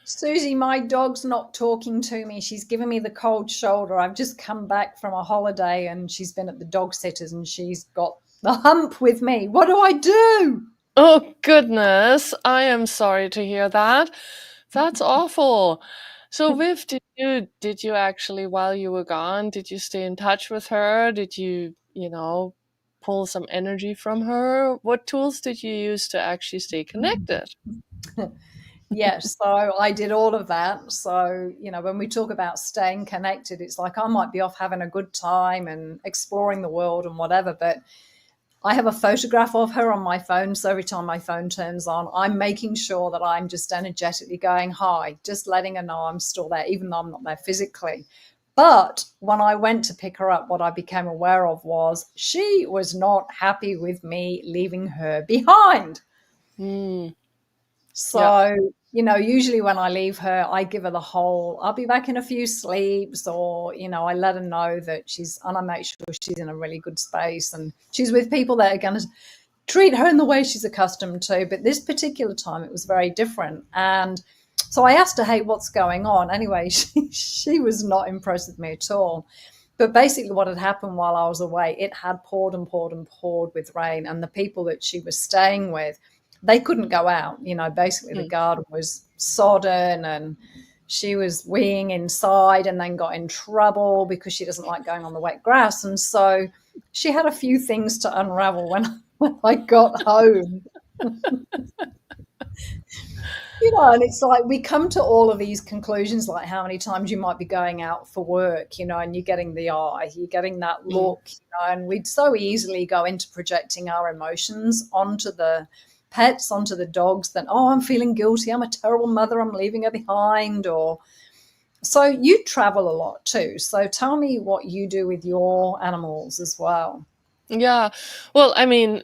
Susie, my dog's not talking to me. She's giving me the cold shoulder. I've just come back from a holiday and she's been at the dog sitters and she's got the hump with me. What do I do? Oh goodness, I am sorry to hear that. That's awful. So Viv, did you actually while you were gone, did you stay in touch with her? Did you pull some energy from her? What tools did you use to actually stay connected? Yes, so I did all of that. So, when we talk about staying connected, it's like I might be off having a good time and exploring the world and whatever, but I have a photograph of her on my phone. So every time my phone turns on, I'm making sure that I'm just energetically going, hi, just letting her know I'm still there, even though I'm not there physically. But when I went to pick her up, what I became aware of was she was not happy with me leaving her behind. Hmm. Yeah. So, usually when I leave her, I give her the whole, I'll be back in a few sleeps, or, I let her know that and I make sure she's in a really good space and she's with people that are going to treat her in the way she's accustomed to. But this particular time, it was very different. And so I asked her, hey, what's going on? Anyway, she was not impressed with me at all. But basically, what had happened while I was away, it had poured and poured and poured with rain. And the people that she was staying with, they couldn't go out. Basically, the Hmm. garden was sodden and she was weeing inside and then got in trouble because she doesn't like going on the wet grass. And so she had a few things to unravel when I got home. And it's like we come to all of these conclusions, like how many times you might be going out for work, and you're getting the eye, you're getting that Hmm. look, and we'd so easily go into projecting our emotions onto the pets, onto the dogs, that, oh, I'm feeling guilty, I'm a terrible mother, I'm leaving her behind. Or so you travel a lot too. So tell me what you do with your animals as well. Yeah. Well, I mean,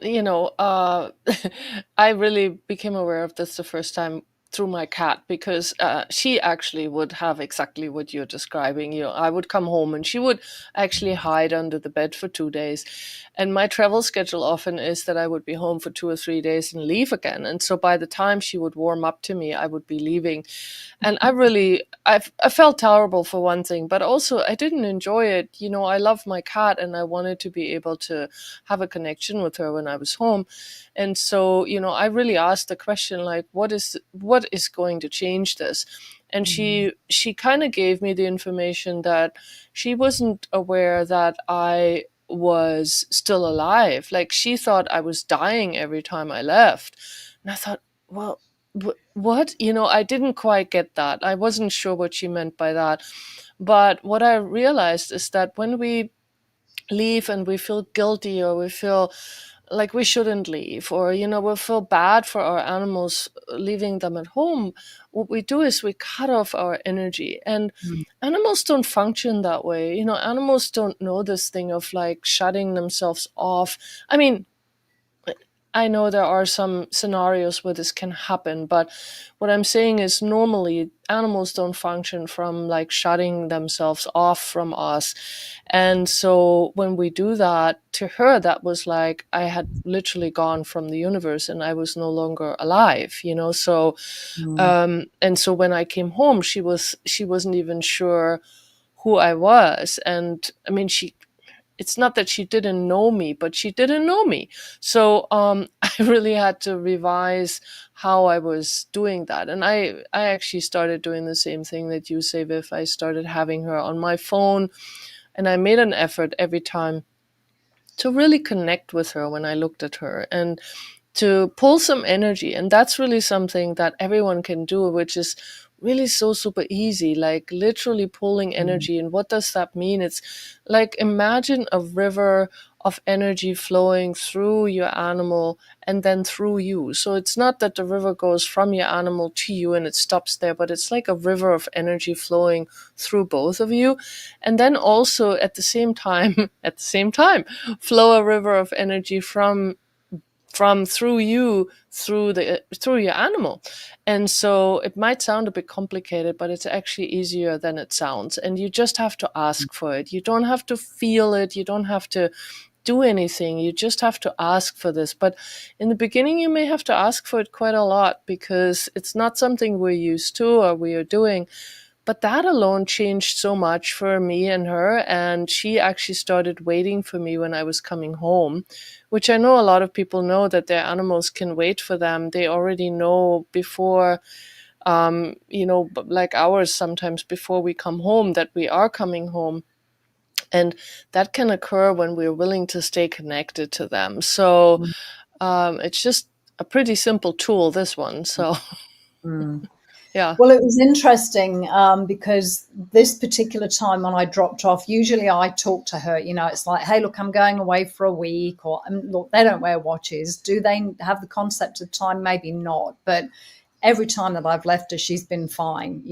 I really became aware of this the first time through my cat because she actually would have exactly what you're describing. I would come home and she would actually hide under the bed for 2 days. And my travel schedule often is that I would be home for 2 or 3 days and leave again. And so by the time she would warm up to me, I would be leaving. And I felt terrible for one thing, but also I didn't enjoy it. I love my cat and I wanted to be able to have a connection with her when I was home. And so, I really asked the question, like, what is going to change this? And Mm. she kind of gave me the information that she wasn't aware that I was still alive. Like, she thought I was dying every time I left. And I thought, well, what? I didn't quite get that. I wasn't sure what she meant by that. But what I realized is that when we leave and we feel guilty, or we feel like we shouldn't leave, or we feel bad for our animals, leaving them at home, what we do is we cut off our energy. And Mm. animals don't function that way. Animals don't know this thing of like shutting themselves off. I mean, I know there are some scenarios where this can happen, but what I'm saying is normally animals don't function from like shutting themselves off from us. And so when we do that to her, that was like I had literally gone from the universe and I was no longer alive. So Mm. and so when I came home, she wasn't even sure who I was. And I mean, it's not that she didn't know me, but she didn't know me. So I really had to revise how I was doing that. And I actually started doing the same thing that you say, Viv. I started having her on my phone, and I made an effort every time to really connect with her when I looked at her and to pull some energy. And that's really something that everyone can do, which is really so super easy, like literally pulling Mm. energy. And what does that mean? It's like, imagine a river of energy flowing through your animal and then through you. So it's not that the river goes from your animal to you and it stops there, but it's like a river of energy flowing through both of you. And then also at the same time, flow a river of energy from through you through your animal. And so it might sound a bit complicated, but it's actually easier than it sounds. And you just have to ask for it. You don't have to feel it. You don't have to do anything. You just have to ask for this. But in the beginning, you may have to ask for it quite a lot because it's not something we're used to or we are doing. But that alone changed so much for me and her. And she actually started waiting for me when I was coming home, which I know a lot of people know that their animals can wait for them. They already know before, like ours sometimes before we come home that we are coming home. And that can occur when we're willing to stay connected to them. So it's just a pretty simple tool, this one. So, yeah. Well, it was interesting because this particular time when I dropped off, usually I talk to her, it's like, hey, look, I'm going away for a week, or look, they don't wear watches. Do they have the concept of time? Maybe not. But every time that I've left her, she's been fine.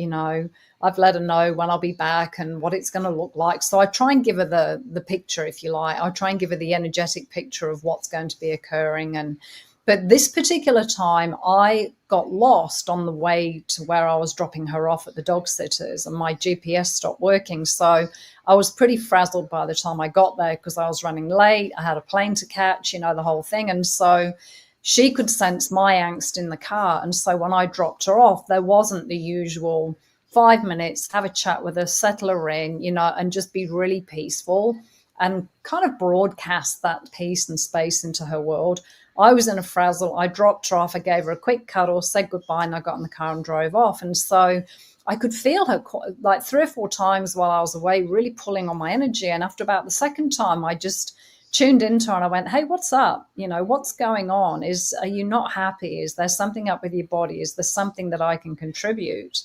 I've let her know when I'll be back and what it's going to look like. So I try and give her the picture, if you like. I try and give her the energetic picture of what's going to be occurring. But this particular time, I got lost on the way to where I was dropping her off at the dog sitters, and my GPS stopped working. So I was pretty frazzled by the time I got there because I was running late. I had a plane to catch, the whole thing. And so she could sense my angst in the car. And so when I dropped her off, there wasn't the usual 5 minutes, have a chat with her, settle her in, and just be really peaceful and kind of broadcast that peace and space into her world. I was in a frazzle. I dropped her off. I gave her a quick cuddle, said goodbye, and I got in the car and drove off. And so I could feel her like 3 or 4 times while I was away, really pulling on my energy. And after about the second time, I just tuned into her and I went, hey, what's up? What's going on? Are you not happy? Is there something up with your body? Is there something that I can contribute?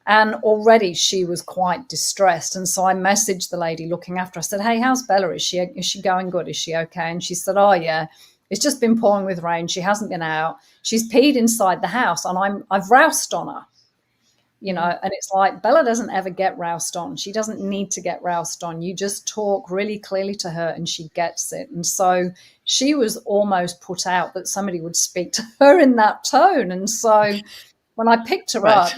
And already she was quite distressed. And so I messaged the lady looking after her. I said, hey, how's Bella? Is she going good? Is she okay? And she said, oh, yeah, it's just been pouring with rain. She hasn't been out. She's peed inside the house and I've roused on her, and it's like Bella doesn't ever get roused on. She doesn't need to get roused on. You just talk really clearly to her and she gets it. And so she was almost put out that somebody would speak to her in that tone. And so when I picked her up,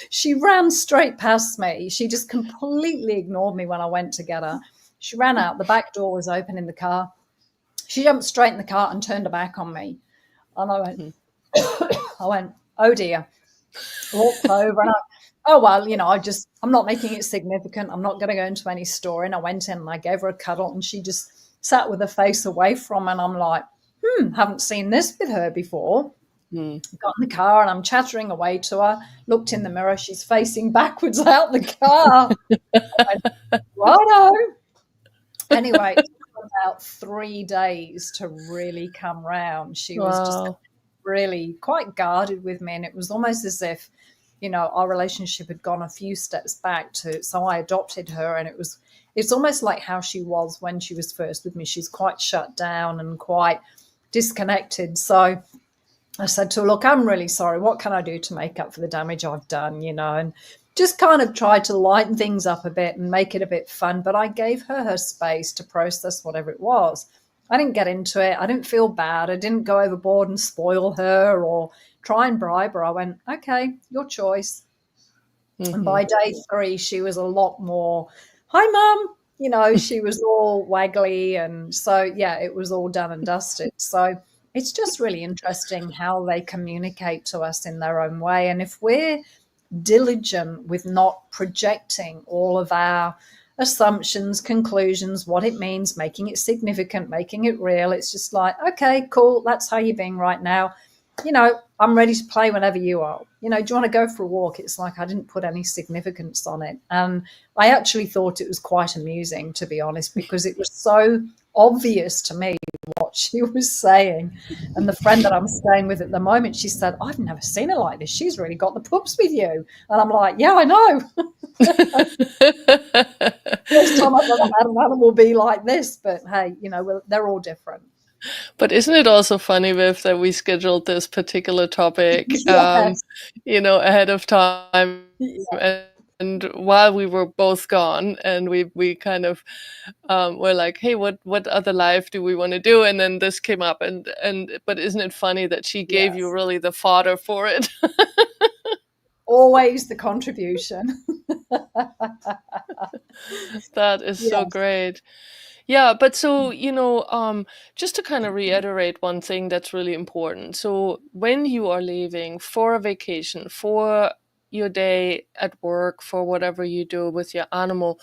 she ran straight past me. She just completely ignored me when I went to get her. She ran out. The back door was open in the car. She jumped straight in the car and turned her back on me. And I went, oh dear. Walked over and I'm not making it significant. I'm not going to go into any story. And I went in and I gave her a cuddle and she just sat with her face away from me. And I'm like, haven't seen this with her before. Got in the car and I'm chattering away to her, looked in the mirror, she's facing backwards out the car. I went, righto. Anyway, it took about 3 days to really come round. She was just really quite guarded with me, and it was almost as if, our relationship had gone a few steps back so I adopted her, and it's almost like how she was when she was first with me. She's quite shut down and quite disconnected. So I said to her, look, I'm really sorry. What can I do to make up for the damage I've done, and just kind of tried to lighten things up a bit and make it a bit fun. But I gave her space to process whatever it was. I didn't get into it. I didn't feel bad. I didn't go overboard and spoil her or try and bribe her. I went, okay, your choice. And by day 3, she was a lot more, hi, Mum. She was all waggly. And so, yeah, it was all done and dusted. So it's just really interesting how they communicate to us in their own way. And if we're diligent with not projecting all of our assumptions, conclusions, what it means, making it significant, making it real, it's just like, okay, cool, that's how you're being right now. I'm ready to play whenever you are. Do you want to go for a walk? It's like I didn't put any significance on it. And I actually thought it was quite amusing, to be honest, because it was so obvious to me what she was saying. And the friend that I'm staying with at the moment, she said, I've never seen her like this. She's really got the poops with you. And I'm like, yeah, I know. First time I've ever had an animal be like this. But hey, they're all different. But isn't it also funny, Viv, that we scheduled this particular topic, Yes. ahead of time, Yeah. and while we were both gone, and we kind of were like, hey, what other life do we want to do? And then this came up, but isn't it funny that she gave you Yes. really the fodder for it? Always the contribution. That is so Yes. great. Yeah, but so, just to kind of reiterate one thing that's really important. So when you are leaving for a vacation, for your day at work, for whatever you do with your animal,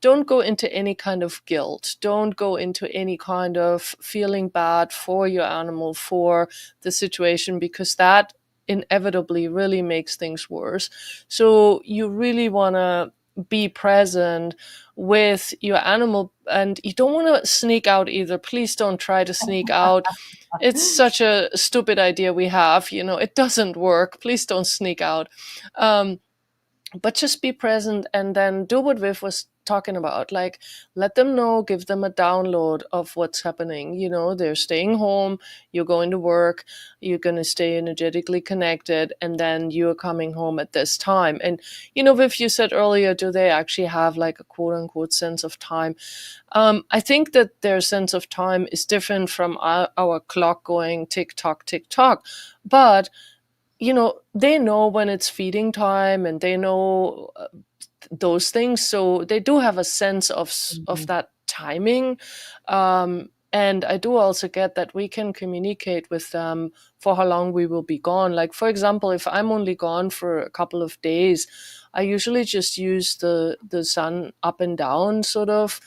don't go into any kind of guilt. Don't go into any kind of feeling bad for your animal, for the situation, because that inevitably really makes things worse. So you really want to be present with your animal, and you don't want to sneak out either. Please don't try to sneak out. It's such a stupid idea we have, it doesn't work. Please don't sneak out. um, but just be present and then do what Viv was talking about. Like, let them know, give them a download of what's happening. They're staying home, you're going to work, you're going to stay energetically connected, and then you're coming home at this time. And, Viv, you said earlier, do they actually have like a quote unquote sense of time? I think that their sense of time is different from our clock going tick tock, tick tock. But they know when it's feeding time, and they know those things, so they do have a sense of that timing. And I do also get that we can communicate with them for how long we will be gone. Like, for example, if I'm only gone for a couple of days, I usually just use the sun up and down sort of,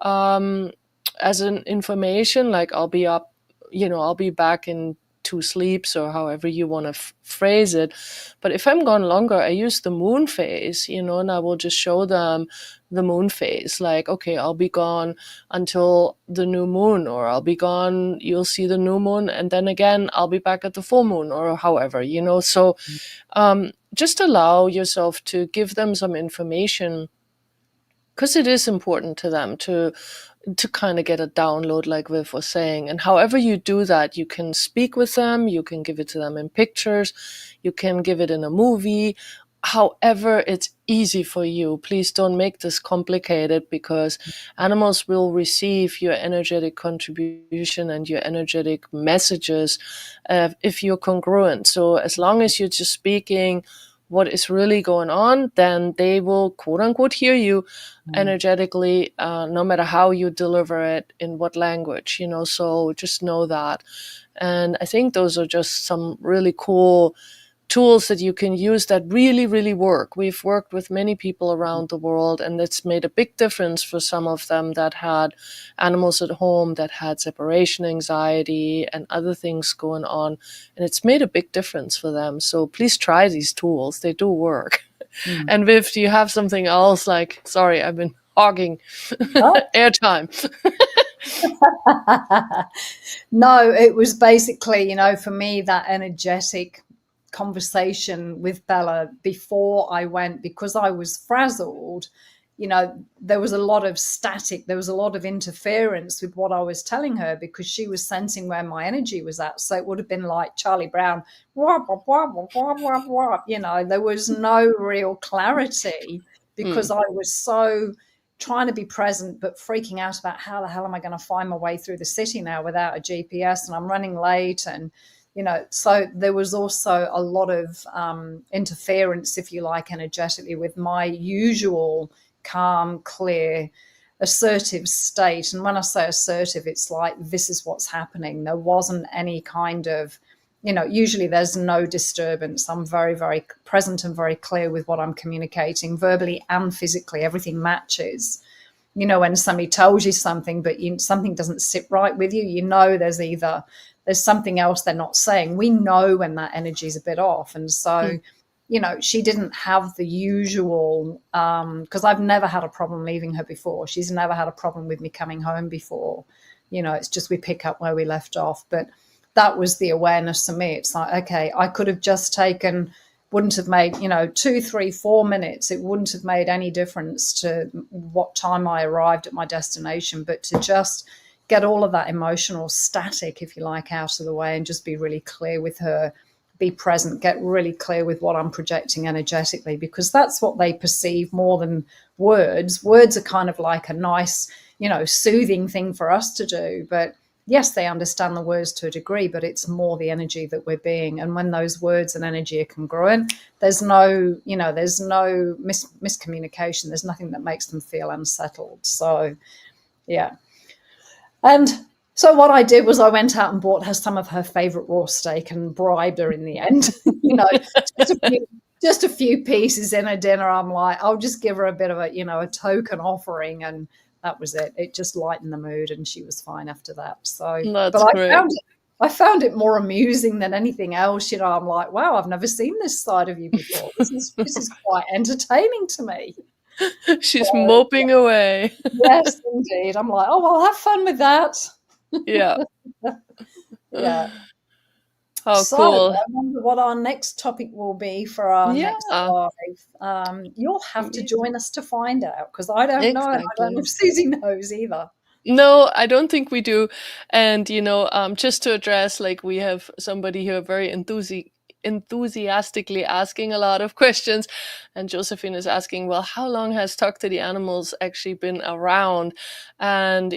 as an information. Like, I'll be up, I'll be back in 2 sleeps, or however you want to phrase it. But if I'm gone longer, I use the moon phase, and I will just show them the moon phase. Like, okay, I'll be gone until the new moon, or I'll be gone, you'll see the new moon, and then again, I'll be back at the full moon, or however, So just allow yourself to give them some information, because it is important to them to kind of get a download, like Viv was saying. And however you do that, you can speak with them, you can give it to them in pictures, you can give it in a movie, however it's easy for you. Please don't make this complicated, because animals will receive your energetic contribution and your energetic messages if you're congruent. So as long as you're just speaking what is really going on, then they will quote unquote hear you energetically, no matter how you deliver it, in what language, so just know that. And I think those are just some really cool tools that you can use that really, really work. We've worked with many people around the world, and it's made a big difference for some of them that had animals at home, that had separation anxiety and other things going on. And it's made a big difference for them. So please try these tools. They do work. And Viv, do you have something else? Like, sorry, I've been hogging airtime. No, it was basically, for me, that energetic conversation with Bella before I went, because I was frazzled. There was a lot of static, there was a lot of interference with what I was telling her, because she was sensing where my energy was at. So it would have been like Charlie Brown, wah, wah, wah, wah, wah, wah, wah. There was no real clarity, because I was so trying to be present, but freaking out about how the hell am I going to find my way through the city now without a GPS, and I'm running late. And so there was also a lot of interference, if you like, energetically, with my usual calm, clear, assertive state. And when I say assertive, it's like, this is what's happening. There wasn't any kind of, usually there's no disturbance. I'm very, very present and very clear with what I'm communicating, verbally and physically. Everything matches. When somebody tells you something, but something doesn't sit right with you, there's something else they're not saying. We know when that energy is a bit off. And so, she didn't have the usual, because I've never had a problem leaving her before. She's never had a problem with me coming home before. It's just we pick up where we left off. But that was the awareness to me. It's like, okay, I could have just taken, wouldn't have made, 2, 3, 4 minutes. It wouldn't have made any difference to what time I arrived at my destination, but to just get all of that emotional static, if you like, out of the way, and just be really clear with her, be present, get really clear with what I'm projecting energetically, because that's what they perceive more than words. Words are kind of like a nice, soothing thing for us to do. But yes, they understand the words to a degree, but it's more the energy that we're being. And when those words and energy are congruent, there's no miscommunication. There's nothing that makes them feel unsettled. So, yeah. And so what I did was I went out and bought her some of her favorite raw steak and bribed her in the end. Just a few pieces in a dinner. I'm like, I'll just give her a bit of a token offering, and that was it. It just lightened the mood, and she was fine after that. So, but That's great. I found it more amusing than anything else. I'm like, wow, I've never seen this side of you before. This is quite entertaining to me. She's So, moping away. yes, indeed. I'm like, oh, well, have fun with that. Yeah. Yeah. How So cool. I wonder what our next topic will be for our next Yeah, live. You'll have to join us to find out because I don't know, and I don't know exactly. if Susie knows either. No, I don't think we do. And just to address, like, we have somebody here very enthusiastically asking a lot of questions, and Josephine is asking, well, how long has Talk to the Animals actually been around? And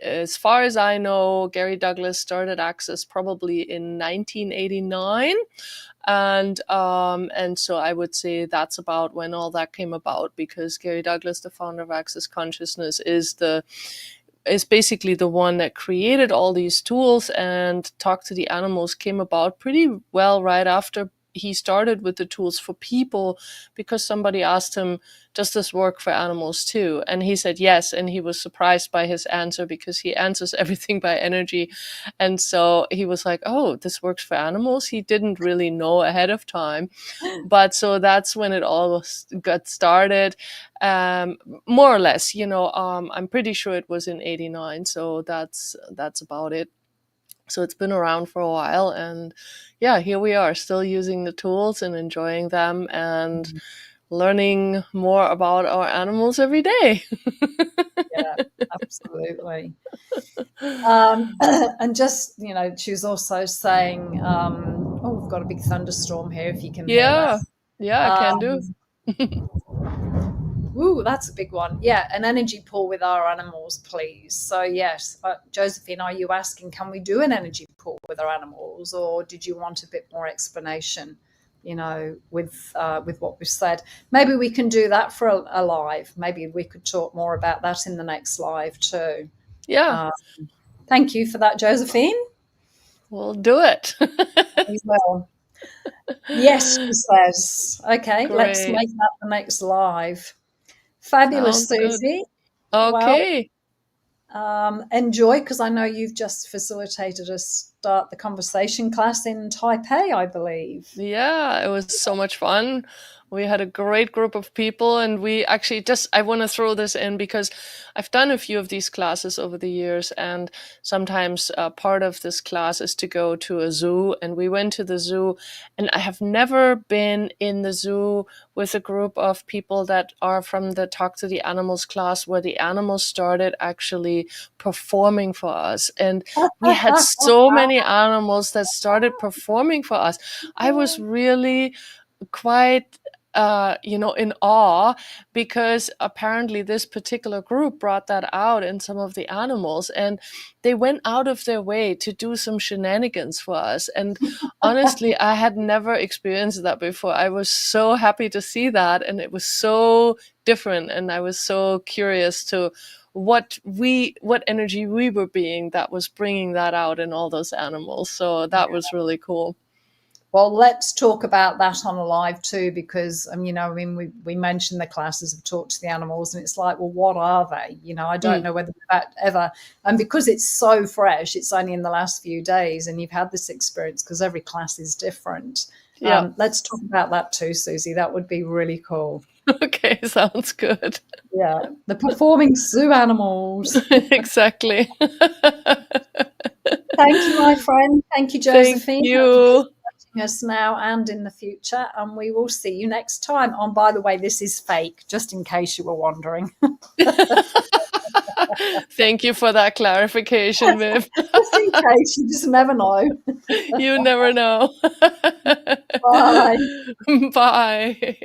as far as I know, Gary Douglas started Access probably in 1989, and so I would say that's about when all that came about, because Gary Douglas, the founder of Access Consciousness, is basically the one that created all these tools, and Talk to the Animals came about pretty well right after he started with the tools for people, because somebody asked him, does this work for animals too? And he said yes, and he was surprised by his answer, because he answers everything by energy. And so he was like, oh, this works for animals. He didn't really know ahead of time, but so that's when it all got started, um, more or less. I'm pretty sure it was in '89, so that's about it. So it's been around for a while, and yeah, here we are, still using the tools and enjoying them and learning more about our animals every day. Yeah, absolutely. And just, she was also saying, oh, we've got a big thunderstorm here, if you can hear that. Yeah, yeah, I can do. Um, Ooh, that's a big one. Yeah, an energy pool with our animals, please. So, yes, Josephine, are you asking, can we do an energy pool with our animals, or did you want a bit more explanation? With what we've said, maybe we can do that for a live. Maybe we could talk more about that in the next live too. Yeah, Uh, Thank you for that, Josephine. we'll do it. As well. Yes, she says. Okay, let's Great. make that the next live. Fabulous, Sounds good. Susie. Well, Okay. enjoy, because I know you've just facilitated us start the conversation class in Taipei, I believe. Yeah, it was so much fun. We had a great group of people, and we actually I want to throw this in because I've done a few of these classes over the years, and sometimes part of this class is to go to a zoo, and we went to the zoo, and I have never been in the zoo with a group of people that are from the Talk to the Animals class, where the animals started actually performing for us. And we had so many animals that started performing for us. I was really quite in awe, because apparently this particular group brought that out in some of the animals, and they went out of their way to do some shenanigans for us. And honestly, I had never experienced that before. I was so happy to see that, and it was so different, and I was so curious to what energy we were being that was bringing that out in all those animals. So that was really cool. Well, let's talk about that on a live too, because we mentioned the classes of Talk to the Animals, and it's like, well, what are they? I don't know whether that ever, and because it's so fresh, it's only in the last few days, and you've had this experience because every class is different. Yeah. Let's talk about that too, Susie. That would be really cool. Okay, sounds good. Yeah, the performing zoo animals. Exactly. Thank you, my friend. Thank you, Thank Josephine. you. Us now and in the future, and we will see you next time. And by the way, this is fake, just in case you were wondering. Thank you for that clarification, Viv. Just in case, you just never know. You never know. Bye. Bye.